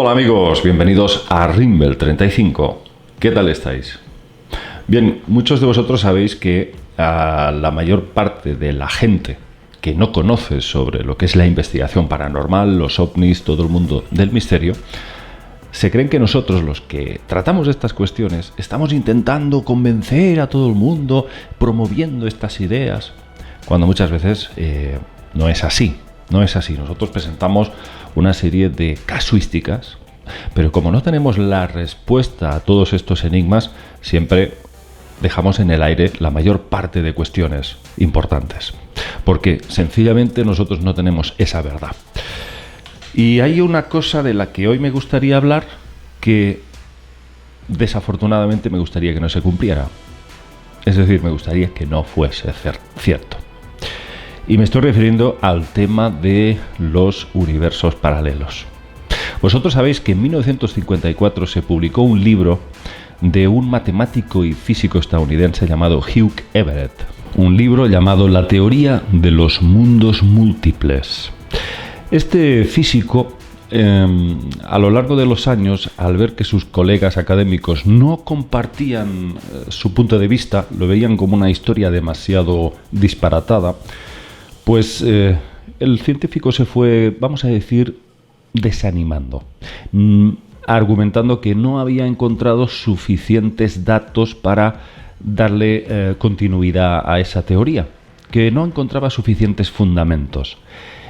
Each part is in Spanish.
Hola amigos, bienvenidos a Rimbel 35. ¿Qué tal estáis? Bien, muchos de vosotros sabéis que la mayor parte de la gente que no conoce sobre lo que es la investigación paranormal, los ovnis, todo el mundo del misterio, se creen que nosotros, los que tratamos estas cuestiones, estamos intentando convencer a todo el mundo, promoviendo estas ideas, cuando muchas veces no es así. No es así. Nosotros presentamos una serie de casuísticas, pero como no tenemos la respuesta a todos estos enigmas, siempre dejamos en el aire la mayor parte de cuestiones importantes, porque sencillamente nosotros no tenemos esa verdad. Y hay una cosa de la que hoy me gustaría hablar que desafortunadamente me gustaría que no se cumpliera. Es decir, me gustaría que no fuese cierto. Y me estoy refiriendo al tema de los universos paralelos. Vosotros sabéis que en 1954 se publicó un libro de un matemático y físico estadounidense llamado Hugh Everett. Un libro llamado La teoría de los mundos múltiples. Este físico, a lo largo de los años, al ver que sus colegas académicos no compartían su punto de vista, lo veían como una historia demasiado disparatada, pues el científico se fue, vamos a decir, desanimando, argumentando que no había encontrado suficientes datos para darle continuidad a esa teoría, que no encontraba suficientes fundamentos.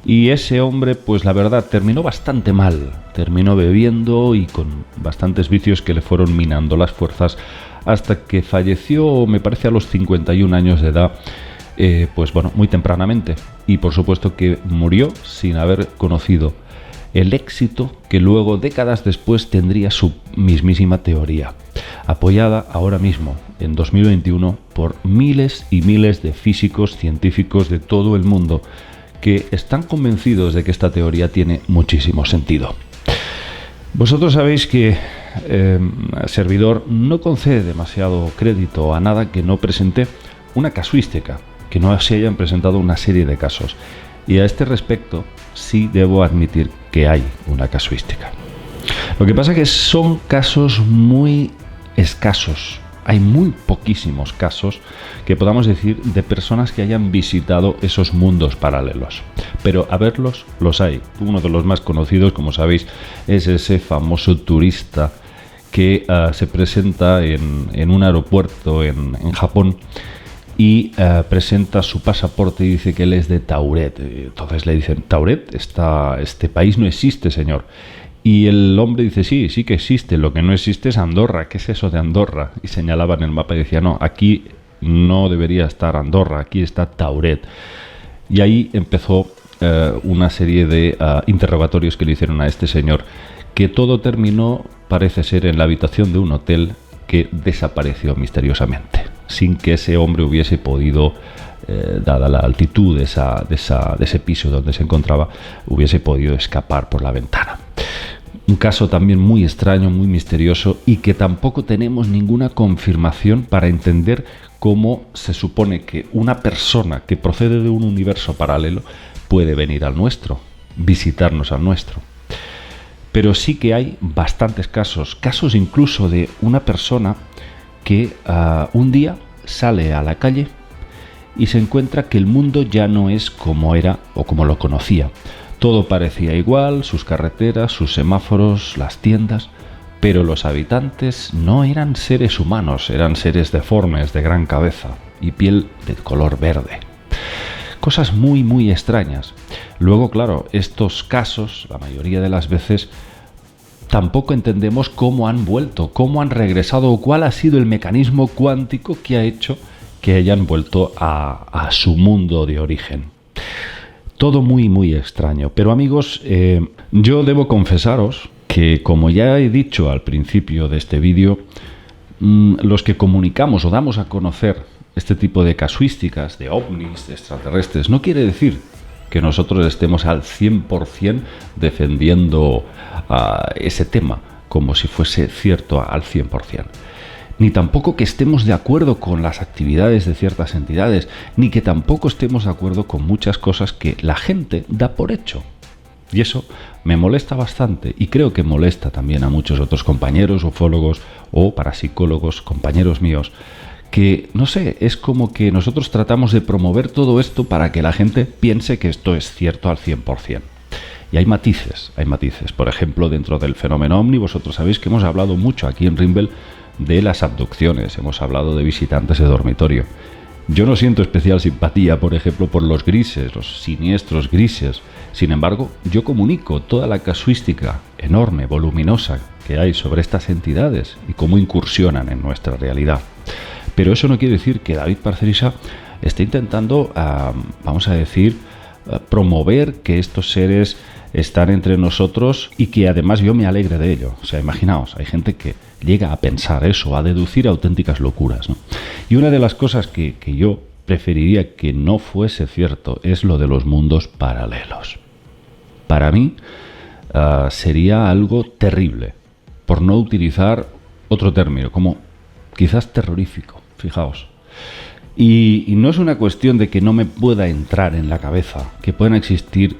Y ese hombre, pues la verdad, terminó bastante mal, terminó bebiendo y con bastantes vicios que le fueron minando las fuerzas hasta que falleció, me parece, a los 51 años de edad. Pues bueno, muy tempranamente, y por supuesto que murió sin haber conocido el éxito que luego, décadas después, tendría su mismísima teoría, apoyada ahora mismo, en 2021, por miles y miles de físicos, científicos de todo el mundo que están convencidos de que esta teoría tiene muchísimo sentido. Vosotros sabéis que servidor no concede demasiado crédito a nada que no presente una casuística, que no se hayan presentado una serie de casos. Y a este respecto sí debo admitir que hay una casuística. Lo que pasa es que son casos muy escasos. Hay muy poquísimos casos que podamos decir de personas que hayan visitado esos mundos paralelos. Pero a verlos, los hay. Uno de los más conocidos, como sabéis, es ese famoso turista que se presenta en un aeropuerto en Japón y presenta su pasaporte y dice que él es de Tauret. Entonces le dicen: Tauret, este país no existe, señor. Y el hombre dice: sí que existe, lo que no existe es Andorra. ¿Qué es eso de Andorra? Y señalaba en el mapa y decía: no, aquí no debería estar Andorra, aquí está Tauret. Y ahí empezó una serie de interrogatorios que le hicieron a este señor, que todo terminó, parece ser, en la habitación de un hotel que desapareció misteriosamente, sin que ese hombre hubiese podido, dada la altitud de ese piso donde se encontraba, hubiese podido escapar por la ventana. Un caso también muy extraño, muy misterioso, y que tampoco tenemos ninguna confirmación para entender cómo se supone que una persona que procede de un universo paralelo puede venir al nuestro, visitarnos al nuestro. Pero sí que hay bastantes casos incluso de una persona que un día sale a la calle y se encuentra que el mundo ya no es como era o como lo conocía. Todo parecía igual, sus carreteras, sus semáforos, las tiendas, pero los habitantes no eran seres humanos, eran seres deformes, de gran cabeza y piel de color verde. Cosas muy, muy extrañas. Luego, claro, estos casos, la mayoría de las veces, tampoco entendemos cómo han vuelto, cómo han regresado o cuál ha sido el mecanismo cuántico que ha hecho que hayan vuelto a su mundo de origen. Todo muy, muy extraño. Pero amigos, yo debo confesaros que, como ya he dicho al principio de este vídeo, los que comunicamos o damos a conocer este tipo de casuísticas, de ovnis, de extraterrestres, no quiere decir que nosotros estemos al 100% defendiendo ese tema como si fuese cierto al 100%. Ni tampoco que estemos de acuerdo con las actividades de ciertas entidades, ni que tampoco estemos de acuerdo con muchas cosas que la gente da por hecho. Y eso me molesta bastante y creo que molesta también a muchos otros compañeros, ufólogos o parapsicólogos, compañeros míos, que, no sé, es como que nosotros tratamos de promover todo esto para que la gente piense que esto es cierto al 100%. Y hay matices, hay matices. Por ejemplo, dentro del fenómeno OVNI, vosotros sabéis que hemos hablado mucho aquí en Rimbel de las abducciones, hemos hablado de visitantes de dormitorio. Yo no siento especial simpatía, por ejemplo, por los grises, los siniestros grises. Sin embargo, yo comunico toda la casuística enorme, voluminosa que hay sobre estas entidades y cómo incursionan en nuestra realidad. Pero eso no quiere decir que David Parcerisa esté intentando, vamos a decir, promover que estos seres están entre nosotros y que además yo me alegre de ello. O sea, imaginaos, hay gente que llega a pensar eso, a deducir auténticas locuras, ¿no? Y una de las cosas que yo preferiría que no fuese cierto es lo de los mundos paralelos. Para mí sería algo terrible, por no utilizar otro término, como quizás terrorífico, fijaos. Y no es una cuestión de que no me pueda entrar en la cabeza que puedan existir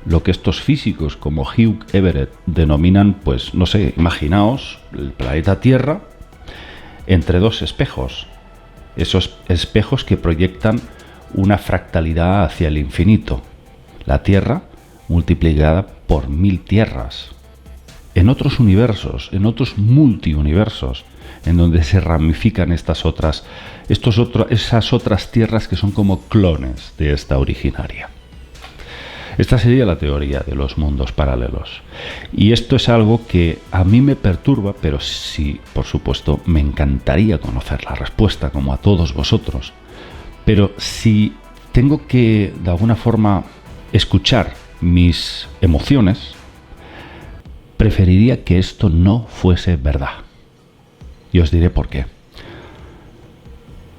lo que estos físicos como Hugh Everett denominan, pues no sé, imaginaos el planeta Tierra entre dos espejos. Esos espejos que proyectan una fractalidad hacia el infinito. La Tierra multiplicada por 1000 tierras. En otros universos, en otros multiuniversos, en donde se ramifican esas otras tierras que son como clones de esta originaria. Esta sería la teoría de los mundos paralelos. Y esto es algo que a mí me perturba, pero sí, por supuesto, me encantaría conocer la respuesta, como a todos vosotros. Pero si tengo que, de alguna forma, escuchar mis emociones, preferiría que esto no fuese verdad. Y os diré por qué.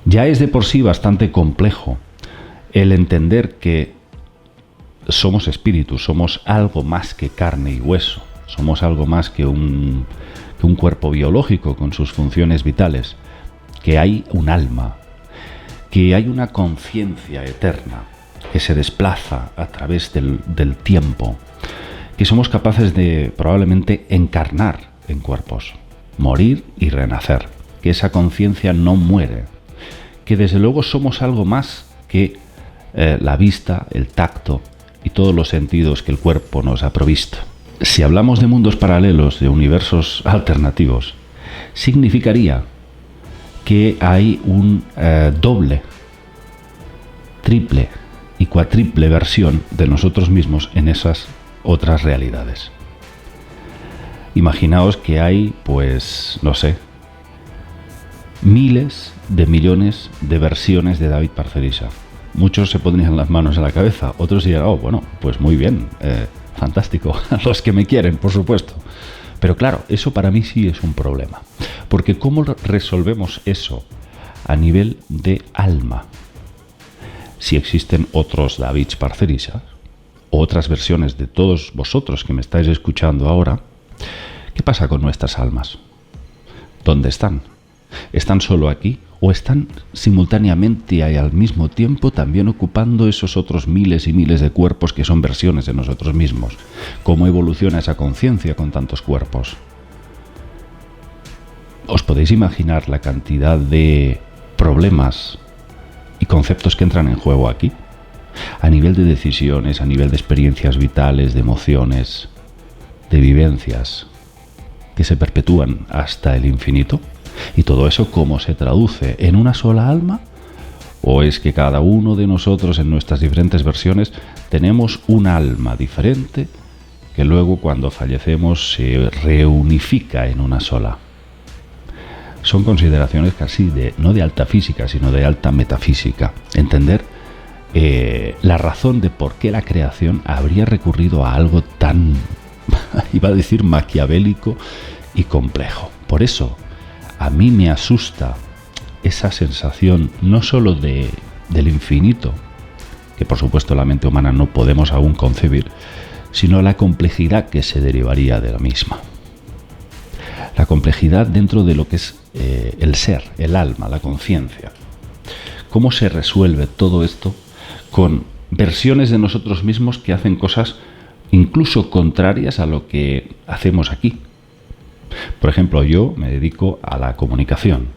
Ya es de por sí bastante complejo el entender que somos espíritus, somos algo más que carne y hueso, somos algo más que un cuerpo biológico con sus funciones vitales, que hay un alma, que hay una conciencia eterna que se desplaza a través del tiempo, que somos capaces de probablemente encarnar en cuerpos, morir y renacer, que esa conciencia no muere, que desde luego somos algo más que la vista, el tacto y todos los sentidos que el cuerpo nos ha provisto. Si hablamos de mundos paralelos, de universos alternativos, significaría que hay un doble, triple y cuatriple versión de nosotros mismos en esas otras realidades. Imaginaos que hay, pues, no sé, miles de millones de versiones de David Parcerisa. Muchos se pondrían las manos en la cabeza, otros dirían, oh, bueno, pues muy bien, fantástico, los que me quieren, por supuesto. Pero claro, eso para mí sí es un problema, porque ¿cómo resolvemos eso a nivel de alma? Si existen otros David Parcerisa, o otras versiones de todos vosotros que me estáis escuchando ahora, ¿qué pasa con nuestras almas? ¿Dónde están? ¿Están solo aquí? ¿O están simultáneamente y al mismo tiempo también ocupando esos otros miles y miles de cuerpos que son versiones de nosotros mismos? ¿Cómo evoluciona esa conciencia con tantos cuerpos? ¿Os podéis imaginar la cantidad de problemas y conceptos que entran en juego aquí? A nivel de decisiones, a nivel de experiencias vitales, de emociones, de vivencias, que se perpetúan hasta el infinito. ¿Y todo eso cómo se traduce? ¿En una sola alma? ¿O es que cada uno de nosotros en nuestras diferentes versiones tenemos un alma diferente que luego cuando fallecemos se reunifica en una sola? Son consideraciones casi no de alta física, sino de alta metafísica. Entender la razón de por qué la creación habría recurrido a algo tan, iba a decir, maquiavélico y complejo. Por eso, a mí me asusta esa sensación no solo del infinito, que por supuesto la mente humana no podemos aún concebir, sino la complejidad que se derivaría de la misma. La complejidad dentro de lo que es el ser, el alma, la conciencia. ¿Cómo se resuelve todo esto con versiones de nosotros mismos que hacen cosas incluso contrarias a lo que hacemos aquí. Por ejemplo, yo me dedico a la comunicación,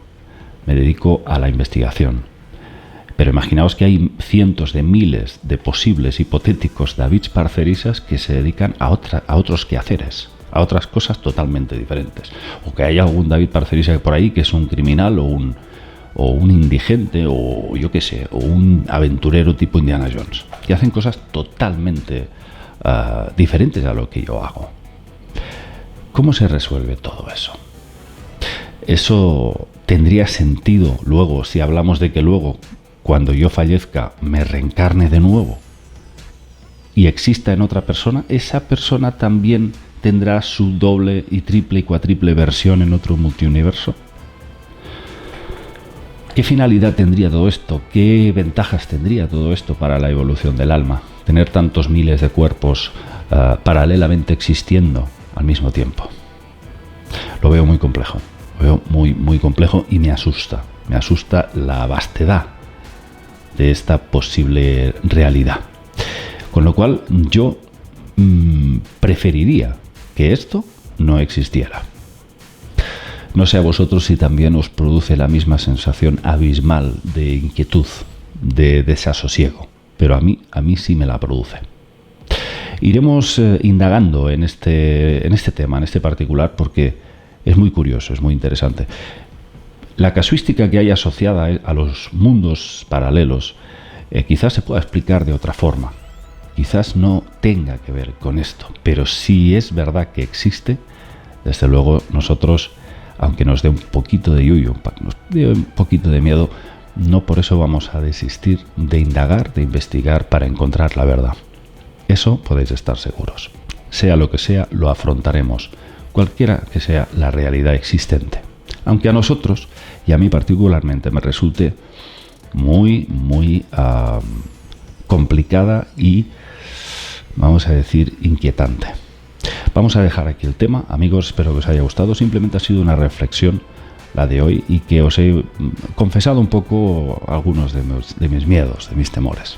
me dedico a la investigación. Pero imaginaos que hay cientos de miles de posibles hipotéticos Davids Parcerisas que se dedican a otros quehaceres, a otras cosas totalmente diferentes. O que hay algún David Parcerisa por ahí que es un criminal o un indigente o yo qué sé, o un aventurero tipo Indiana Jones, que hacen cosas totalmente diferentes a lo que yo hago. ¿Cómo se resuelve todo eso? Eso tendría sentido luego, si hablamos de que luego, cuando yo fallezca, me reencarne de nuevo y exista en otra persona, esa persona también tendrá su doble y triple y cuatriple versión en otro multiuniverso. ¿Qué finalidad tendría todo esto? ¿Qué ventajas tendría todo esto para la evolución del alma? Tener tantos miles de cuerpos paralelamente existiendo al mismo tiempo. Lo veo muy complejo. Lo veo muy, muy complejo y me asusta. Me asusta la vastedad de esta posible realidad. Con lo cual yo preferiría que esto no existiera. No sé a vosotros si también os produce la misma sensación abismal de inquietud, de desasosiego, pero a mí sí me la produce. Iremos indagando en este tema, en este particular, porque es muy curioso, es muy interesante. La casuística que hay asociada a los mundos paralelos quizás se pueda explicar de otra forma. Quizás no tenga que ver con esto, pero si es verdad que existe, desde luego nosotros, aunque nos dé un poquito de yuyu, nos dé un poquito de miedo, no por eso vamos a desistir de indagar, de investigar para encontrar la verdad. Eso podéis estar seguros. Sea lo que sea, lo afrontaremos, cualquiera que sea la realidad existente. Aunque a nosotros, y a mí particularmente, me resulte muy, muy complicada y, vamos a decir, inquietante. Vamos a dejar aquí el tema, amigos, espero que os haya gustado. Simplemente ha sido una reflexión la de hoy y que os he confesado un poco algunos de mis miedos, de mis temores.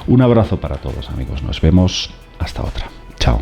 Un abrazo para todos, amigos, nos vemos hasta otra. Chao.